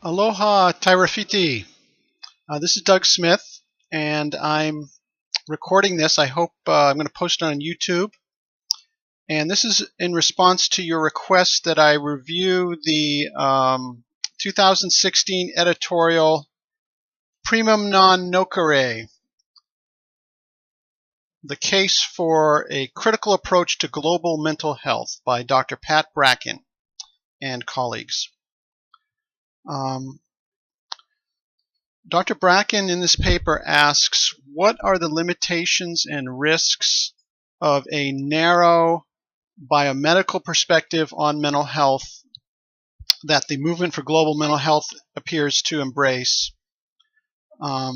Aloha Tairafiti. This is Doug Smith, and I'm recording this. I hope I'm going to post it on YouTube. And this is in response to your request that I review the 2016 editorial Primum non nocere, the case for a critical approach to global mental health by Dr. Pat Bracken and colleagues. Dr. Bracken in this paper asks, what are the limitations and risks of a narrow biomedical perspective on mental health that the movement for global mental health appears to embrace? Now,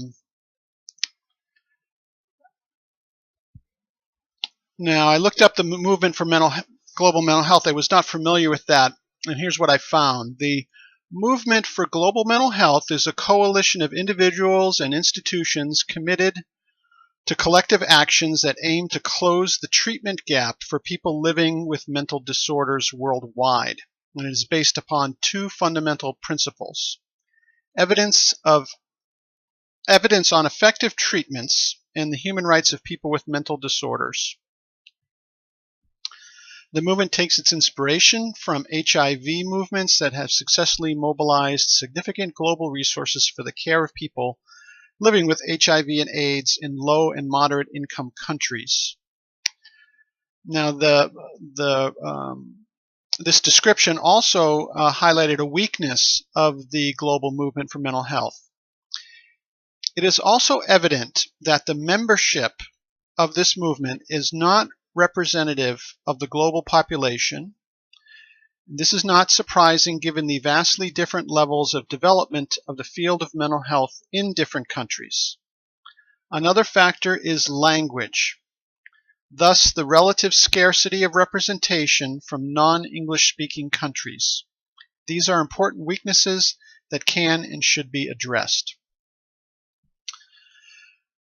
I looked up the movement for global mental health. I was not familiar with that, and here's what I found. The movement for global mental health is a coalition of individuals and institutions committed to collective actions that aim to close the treatment gap for people living with mental disorders worldwide. And it is based upon two fundamental principles: evidence on effective treatments and the human rights of people with mental disorders. The movement takes its inspiration from HIV movements that have successfully mobilized significant global resources for the care of people living with HIV and AIDS in low and moderate income countries. Now, this description also highlighted a weakness of the global movement for mental health. It is also evident that the membership of this movement is not representative of the global population. This is not surprising given the vastly different levels of development of the field of mental health in different countries. Another factor is language. Thus, the relative scarcity of representation from non-English speaking countries. These are important weaknesses that can and should be addressed.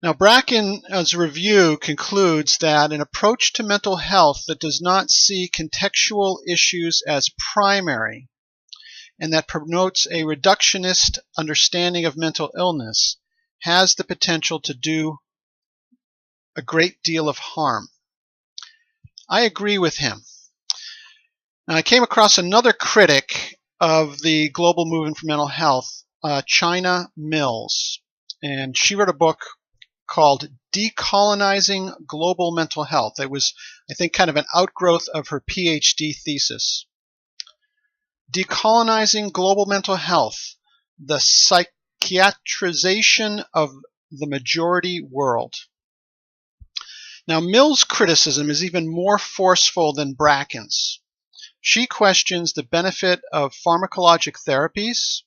Now, Bracken's review concludes that an approach to mental health that does not see contextual issues as primary and that promotes a reductionist understanding of mental illness has the potential to do a great deal of harm. I agree with him. Now, I came across another critic of the global movement for mental health, China Mills, and she wrote a book called Decolonizing Global Mental Health. It was, I think, kind of an outgrowth of her PhD thesis. Decolonizing Global Mental Health, the Psychiatrization of the Majority World. Now, Mill's criticism is even more forceful than Bracken's. She questions the benefit of pharmacologic therapies,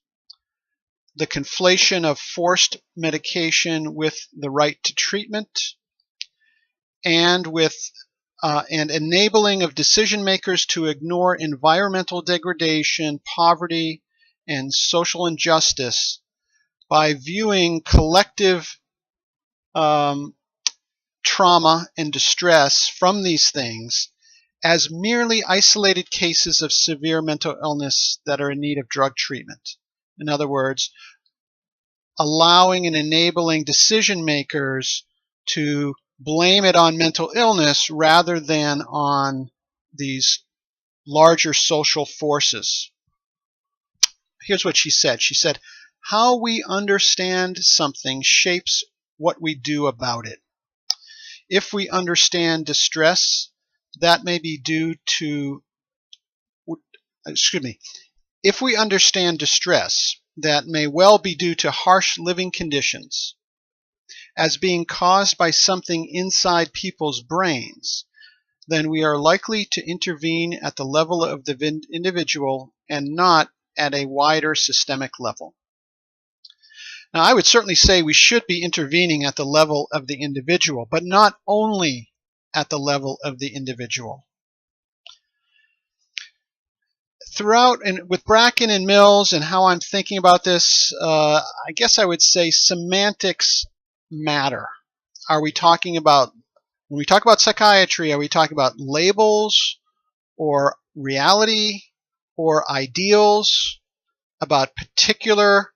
the conflation of forced medication with the right to treatment, and enabling of decision makers to ignore environmental degradation, poverty, and social injustice by viewing collective trauma and distress from these things as merely isolated cases of severe mental illness that are in need of drug treatment. In other words, allowing and enabling decision makers to blame it on mental illness rather than on these larger social forces. Here's what she said. She said, how we understand something shapes what we do about it. If we understand distress, that may be due to, if we understand distress, that may well be due to harsh living conditions, as being caused by something inside people's brains, then we are likely to intervene at the level of the individual and not at a wider systemic level. Now, I would certainly say we should be intervening at the level of the individual, but not only at the level of the individual. Throughout, and with Bracken and Mills and how I'm thinking about this, I guess I would say semantics matter. Are we talking about, when we talk about psychiatry, are we talking about labels or reality or ideals? about particular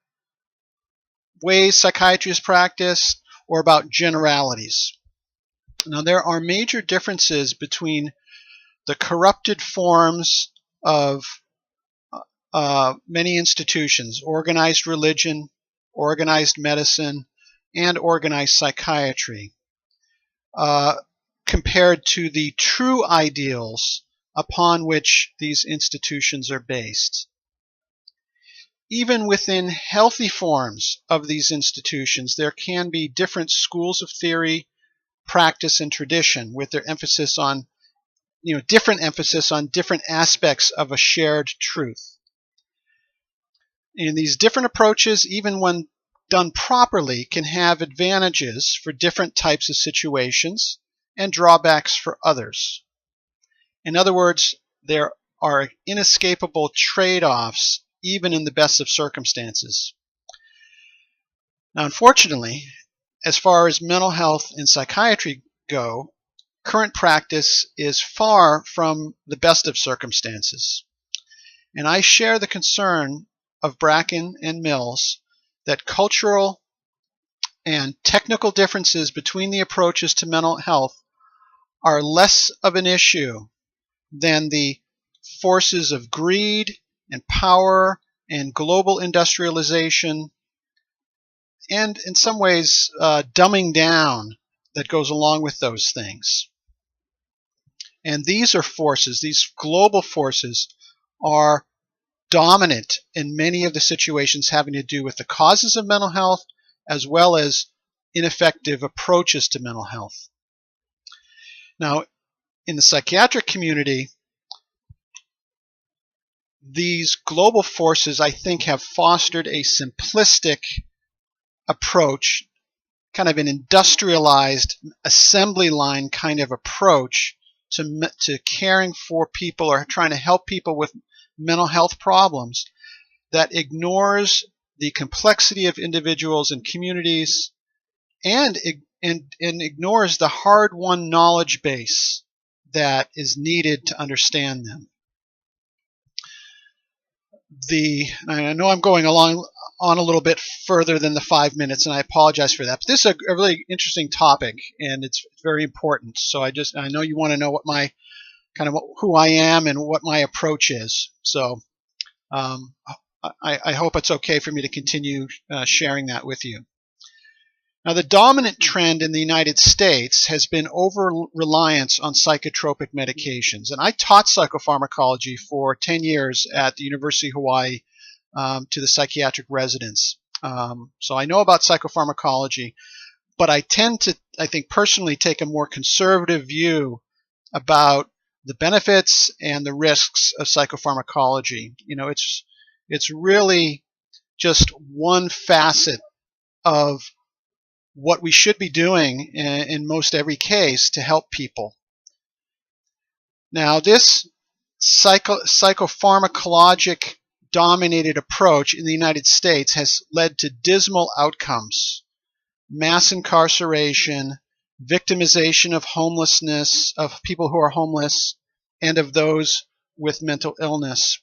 ways psychiatry is practiced or about generalities. Now, there are major differences between the corrupted forms of many institutions: organized religion, organized medicine, and organized psychiatry, compared to the true ideals upon which these institutions are based. Even within healthy forms of these institutions, there can be different schools of theory, practice, and tradition, with their emphasis on, different emphasis on different aspects of a shared truth. And these different approaches, even when done properly, can have advantages for different types of situations and drawbacks for others. In other words, there are inescapable trade-offs even in the best of circumstances. Now, unfortunately, as far as mental health and psychiatry go, current practice is far from the best of circumstances. And I share the concern of Bracken and Mills that cultural and technical differences between the approaches to mental health are less of an issue than the forces of greed and power and global industrialization, and in some ways dumbing down that goes along with those things. And these are forces, these global forces are dominant in many of the situations having to do with the causes of mental health as well as ineffective approaches to mental health. Now, in the psychiatric community, these global forces, I think, have fostered a simplistic approach, kind of an industrialized assembly line kind of approach to caring for people or trying to help people with mental health problems, that ignores the complexity of individuals and communities and ignores the hard-won knowledge base that is needed to understand them. I know I'm going on a little bit further than the 5 minutes, and I apologize for that. But this is a really interesting topic, and it's very important. So I know you want to know what my who I am and what my approach is. So I hope it's okay for me to continue sharing that with you. Now, the dominant trend in the United States has been over-reliance on psychotropic medications. And I taught psychopharmacology for 10 years at the University of Hawaii to the psychiatric residents. So I know about psychopharmacology, but I tend to, I think, personally take a more conservative view about the benefits and the risks of psychopharmacology. It's really just one facet of what we should be doing in most every case to help people. Now, this psychopharmacologic dominated approach in the United States has led to dismal outcomes: mass incarceration, victimization of homelessness, of people who are homeless, and of those with mental illness.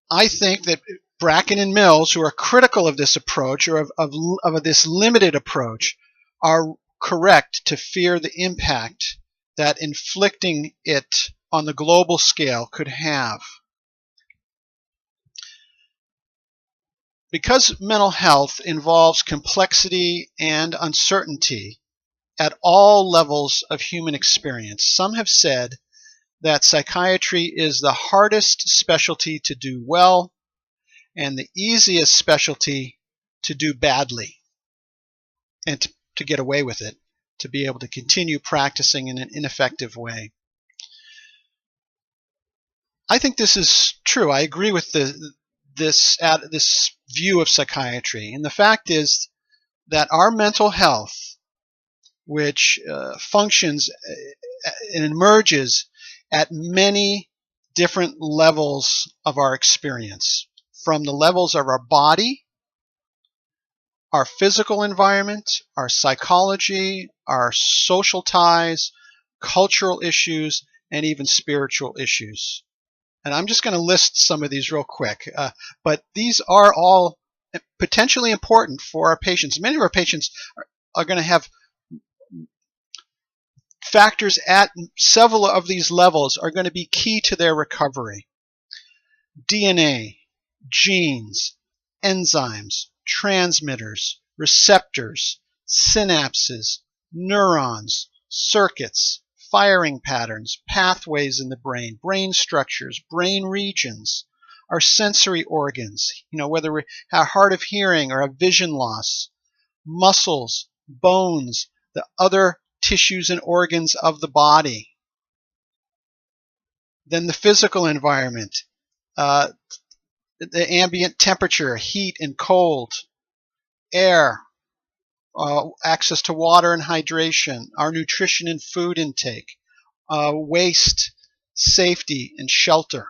I think that Bracken and Mills, who are critical of this approach or of this limited approach, are correct to fear the impact that inflicting it on the global scale could have. Because mental health involves complexity and uncertainty at all levels of human experience, some have said that psychiatry is the hardest specialty to do well and the easiest specialty to do badly and to get away with it, to be able to continue practicing in an ineffective way. I think this is true. I agree with this view of psychiatry. And the fact is that our mental health, which functions and emerges at many different levels of our experience, from the levels of our body, our physical environment, our psychology, our social ties, cultural issues, and even spiritual issues. And I'm just going to list some of these real quick. But these are all potentially important for our patients. Many of our patients are going to have factors at several of these levels are going to be key to their recovery. DNA, genes, enzymes, transmitters, receptors, synapses, neurons, circuits, firing patterns, pathways in the brain, brain structures, brain regions, our sensory organs, whether we have hard of hearing or a vision loss, muscles, bones, the other tissues and organs of the body. Then the physical environment, the ambient temperature, heat and cold, air, access to water and hydration, our nutrition and food intake, waste, safety, and shelter.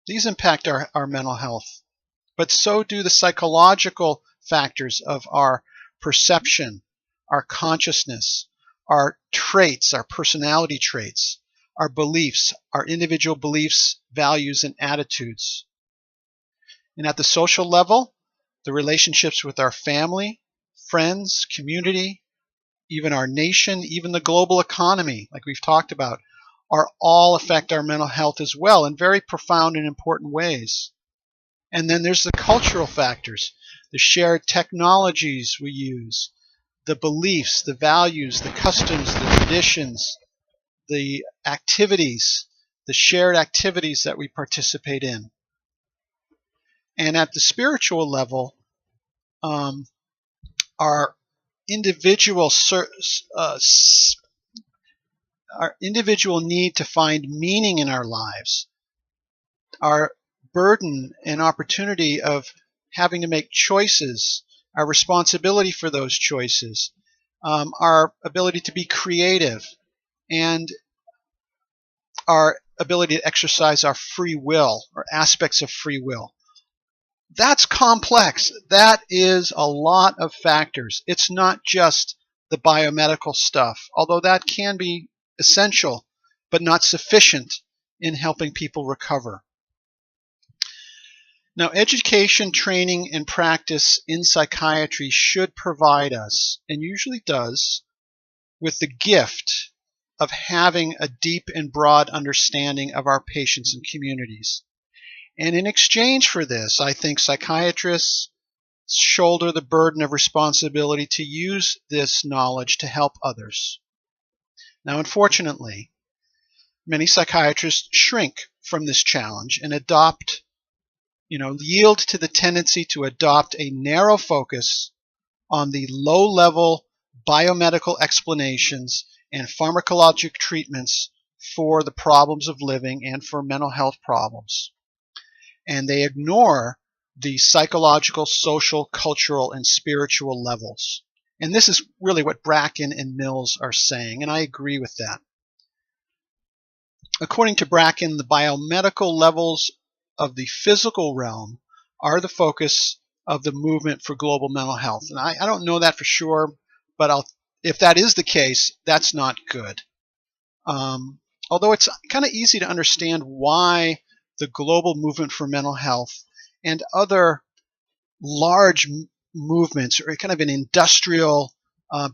These impact our mental health, but so do the psychological factors of our perception, our consciousness, our traits, our personality traits, our beliefs, our individual beliefs, values, and attitudes. And at the social level, the relationships with our family, friends, community, even our nation, even the global economy, like we've talked about, are all affect our mental health as well in very profound and important ways. And then there's the cultural factors, the shared technologies we use, the beliefs, the values, the customs, the traditions, the activities, the shared activities that we participate in. And at the spiritual level, our individual need to find meaning in our lives, our burden and opportunity of having to make choices, our responsibility for those choices, our ability to be creative, and our ability to exercise our free will or aspects of free will. That's complex. That is a lot of factors. It's not just the biomedical stuff, although that can be essential but not sufficient in helping people recover. Now, education, training, and practice in psychiatry should provide us, and usually does, with the gift of having a deep and broad understanding of our patients and communities. And in exchange for this, I think psychiatrists shoulder the burden of responsibility to use this knowledge to help others. Now, unfortunately, many psychiatrists shrink from this challenge and yield to the tendency to adopt a narrow focus on the low-level biomedical explanations and pharmacologic treatments for the problems of living and for mental health problems. And they ignore the psychological, social, cultural, and spiritual levels. And this is really what Bracken and Mills are saying, and I agree with that. According to Bracken, the biomedical levels of the physical realm are the focus of the movement for global mental health. And I don't know that for sure, but if that is the case, that's not good. Although it's kind of easy to understand why the global movement for mental health and other large movements, or kind of an industrial,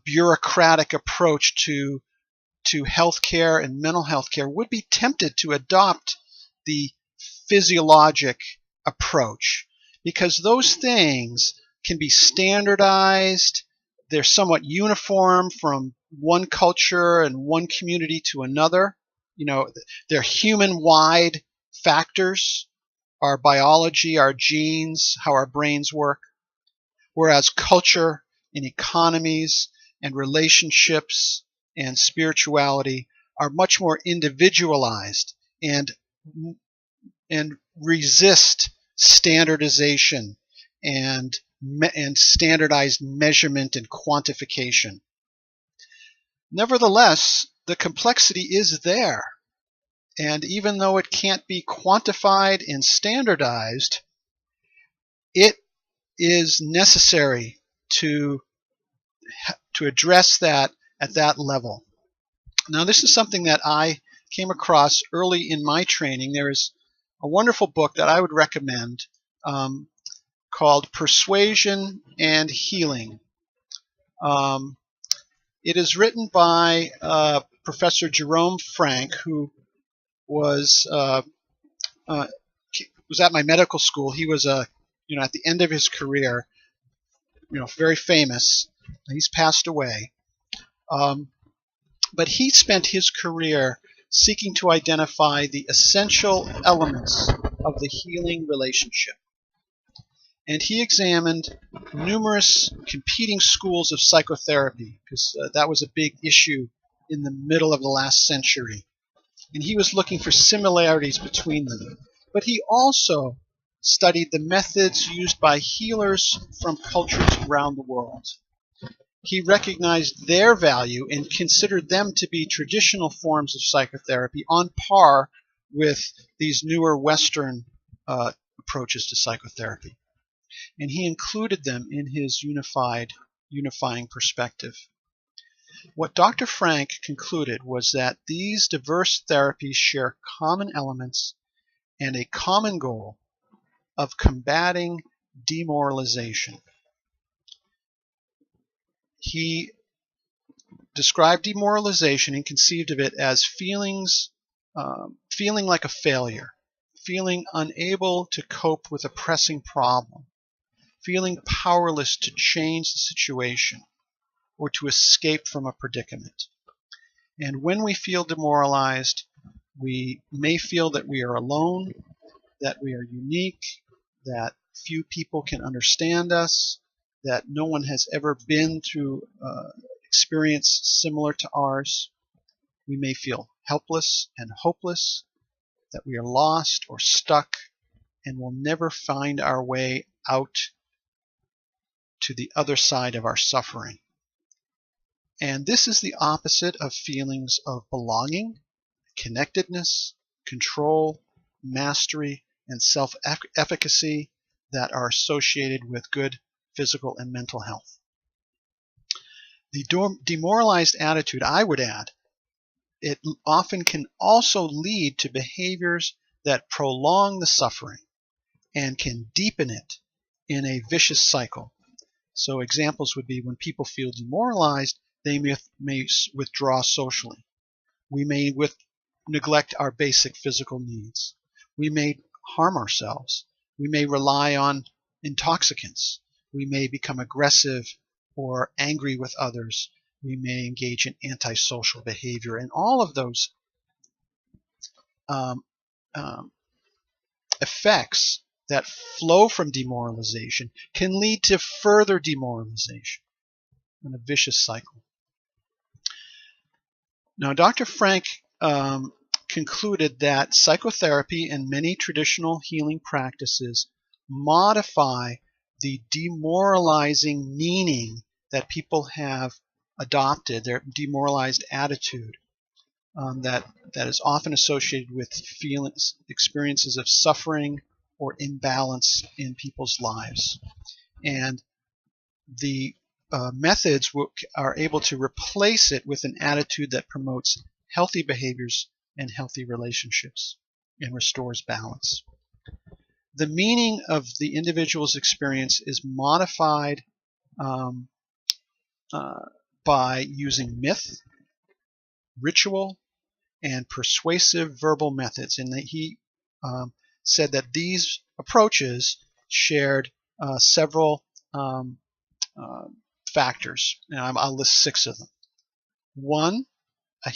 bureaucratic approach to healthcare and mental health care, would be tempted to adopt the physiologic approach, because those things can be standardized. They're somewhat uniform from one culture and one community to another. They're human-wide factors, our biology, our genes, how our brains work, whereas culture and economies and relationships and spirituality are much more individualized and resist standardization and standardized measurement and quantification. Nevertheless, the complexity is there. And even though it can't be quantified and standardized, it is necessary to address that at that level. Now, this is something that I came across early in my training. There is a wonderful book that I would recommend called Persuasion and Healing. It is written by Professor Jerome Frank, who was at my medical school. He was at the end of his career, very famous. He's passed away. But he spent his career seeking to identify the essential elements of the healing relationship. And he examined numerous competing schools of psychotherapy, because that was a big issue in the middle of the last century. And he was looking for similarities between them. But he also studied the methods used by healers from cultures around the world. He recognized their value and considered them to be traditional forms of psychotherapy on par with these newer Western approaches to psychotherapy. And he included them in his unifying perspective. What Dr. Frank concluded was that these diverse therapies share common elements and a common goal of combating demoralization. He described demoralization and conceived of it as feeling like a failure, feeling unable to cope with a pressing problem, feeling powerless to change the situation or to escape from a predicament. And when we feel demoralized, we may feel that we are alone, that we are unique, that few people can understand us, that no one has ever been through experience similar to ours. We may feel helpless and hopeless, that we are lost or stuck and will never find our way out to the other side of our suffering. And this is the opposite of feelings of belonging, connectedness, control, mastery, and self-efficacy that are associated with good physical and mental health. The demoralized attitude, I would add, it often can also lead to behaviors that prolong the suffering and can deepen it in a vicious cycle. So examples would be when people feel demoralized, they may withdraw socially. We may neglect our basic physical needs. We may harm ourselves. We may rely on intoxicants. We may become aggressive or angry with others. We may engage in antisocial behavior. And all of those effects that flow from demoralization can lead to further demoralization in a vicious cycle. Now, Dr. Frank concluded that psychotherapy and many traditional healing practices modify the demoralizing meaning that people have adopted, their demoralized attitude that is often associated with experiences of suffering or imbalance in people's lives. And the methods are able to replace it with an attitude that promotes healthy behaviors and healthy relationships and restores balance. The meaning of the individual's experience is modified by using myth, ritual, and persuasive verbal methods. And he said that these approaches shared several factors. And I'll list 6 of them. 1, a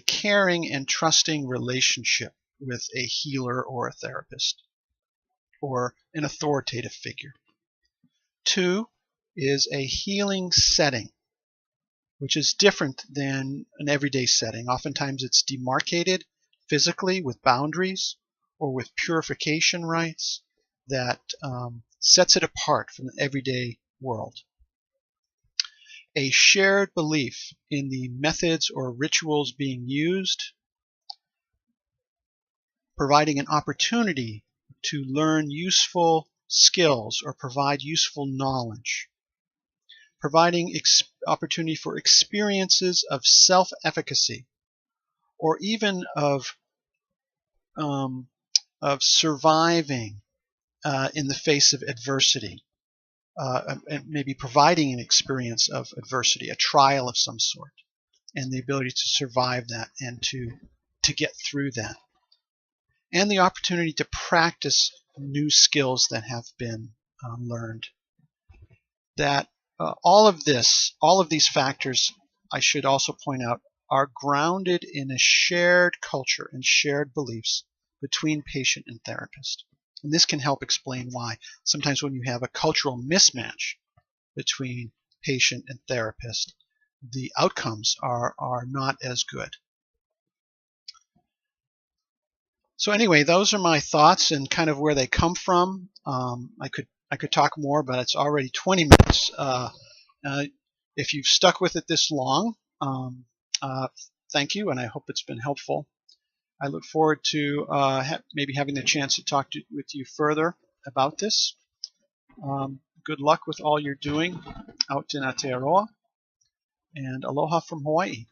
caring and trusting relationship with a healer or a therapist or an authoritative figure. 2 is a healing setting, which is different than an everyday setting. Oftentimes it's demarcated physically with boundaries or with purification rites that sets it apart from the everyday world. A shared belief in the methods or rituals being used, providing an opportunity to learn useful skills or provide useful knowledge. providing opportunity for experiences of self-efficacy, or even of surviving in the face of adversity, and maybe providing an experience of adversity, a trial of some sort, and the ability to survive that and to get through that, and the opportunity to practice new skills that have been learned. That all of these factors, I should also point out, are grounded in a shared culture and shared beliefs between patient and therapist. And this can help explain why sometimes when you have a cultural mismatch between patient and therapist, the outcomes are not as good. So anyway, those are my thoughts and kind of where they come from. I could talk more, but it's already 20 minutes. If you've stuck with it this long, thank you, and I hope it's been helpful. I look forward to maybe having the chance to talk with you further about this. Good luck with all you're doing out in Aotearoa, and aloha from Hawaii.